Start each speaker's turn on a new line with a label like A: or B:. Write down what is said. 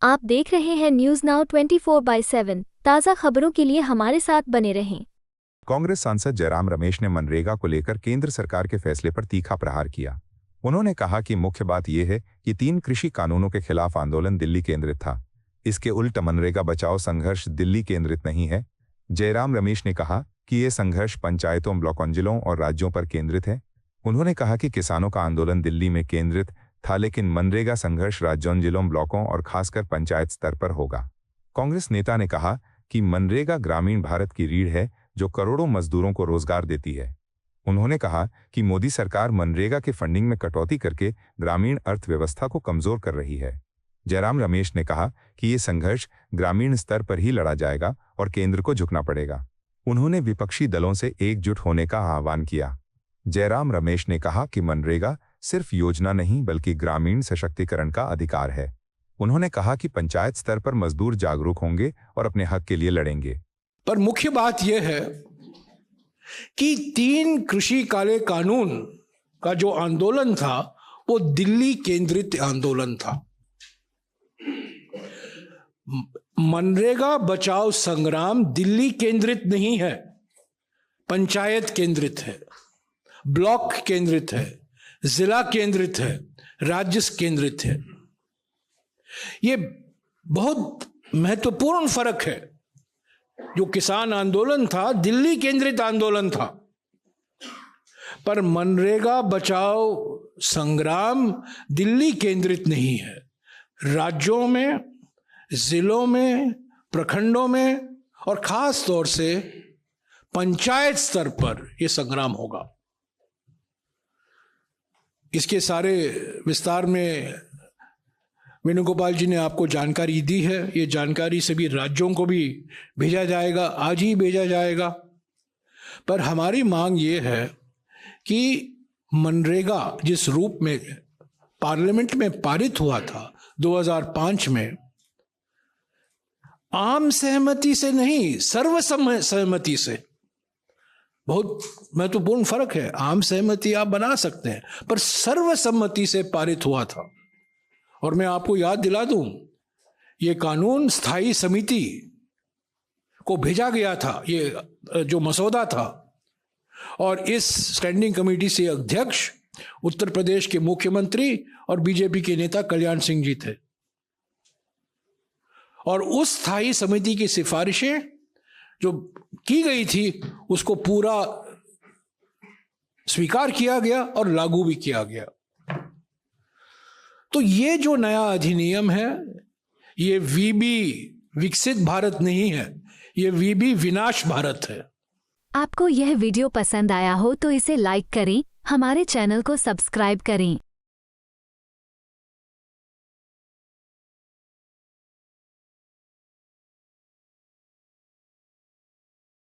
A: आप देख रहे हैं न्यूज नाउ 24/7। ताज़ा खबरों के लिए हमारे साथ बने रहें।
B: कांग्रेस सांसद जयराम रमेश ने मनरेगा को लेकर केंद्र सरकार के फैसले पर तीखा प्रहार किया। उन्होंने कहा कि मुख्य बात यह है कि 3 कृषि कानूनों के खिलाफ आंदोलन दिल्ली केंद्रित था। इसके उल्ट मनरेगा बचाओ संघर्ष दिल्ली केंद्रित नहीं है। जयराम रमेश ने कहा कि ये संघर्ष पंचायतों, ब्लॉकों, जिलों और राज्यों पर केंद्रित है। उन्होंने कहा कि किसानों का आंदोलन दिल्ली में केंद्रित था, लेकिन मनरेगा संघर्ष राज्यों, जिलों, ब्लॉकों और खासकर पंचायत स्तर पर होगा। कांग्रेस नेता ने कहा कि मनरेगा ग्रामीण भारत की रीढ़ है जो करोड़ों मजदूरों को रोजगार देती है। उन्होंने कहा कि मोदी सरकार मनरेगा के फंडिंग में कटौती करके ग्रामीण अर्थव्यवस्था को कमजोर कर रही है। जयराम रमेश ने कहा कि ये संघर्ष ग्रामीण स्तर पर ही लड़ा जाएगा और केंद्र को झुकना पड़ेगा। उन्होंने विपक्षी दलों से एकजुट होने का आह्वान किया। जयराम रमेश ने कहा कि मनरेगा सिर्फ योजना नहीं बल्कि ग्रामीण सशक्तिकरण का अधिकार है। उन्होंने कहा कि पंचायत स्तर पर मजदूर जागरूक होंगे और अपने हक के लिए लड़ेंगे।
C: पर मुख्य बात यह है कि 3 कृषि काले कानून का जो आंदोलन था वो दिल्ली केंद्रित आंदोलन था। मनरेगा बचाओ संग्राम दिल्ली केंद्रित नहीं है, पंचायत केंद्रित है, ब्लॉक केंद्रित है, जिला केंद्रित है, राज्य केंद्रित है। ये बहुत महत्वपूर्ण फर्क है। जो किसान आंदोलन था दिल्ली केंद्रित आंदोलन था, पर मनरेगा बचाओ संग्राम दिल्ली केंद्रित नहीं है। राज्यों में, जिलों में, प्रखंडों में और खास तौर से पंचायत स्तर पर यह संग्राम होगा। इसके सारे विस्तार में वेणुगोपाल जी ने आपको जानकारी दी है। ये जानकारी सभी राज्यों को भी भेजा जाएगा, आज ही भेजा जाएगा। पर हमारी मांग ये है कि मनरेगा जिस रूप में पार्लियामेंट में पारित हुआ था 2005 में, आम सहमति से नहीं, सर्वसम्मति से। बहुत महत्वपूर्ण फर्क है। आम सहमति आप बना सकते हैं, पर सर्वसम्मति से पारित हुआ था। और मैं आपको याद दिला दूं, ये कानून स्थायी समिति को भेजा गया था, ये जो मसौदा था, और इस स्टैंडिंग कमेटी से अध्यक्ष उत्तर प्रदेश के मुख्यमंत्री और बीजेपी के नेता कल्याण सिंह जी थे। और उस स्थायी समिति की सिफारिशें जो की गई थी उसको पूरा स्वीकार किया गया और लागू भी किया गया। तो ये जो नया अधिनियम है, ये वीबी विकसित भारत नहीं है, ये वीबी विनाश भारत है।
A: आपको यह वीडियो पसंद आया हो तो इसे लाइक करें, हमारे चैनल को सब्सक्राइब करें।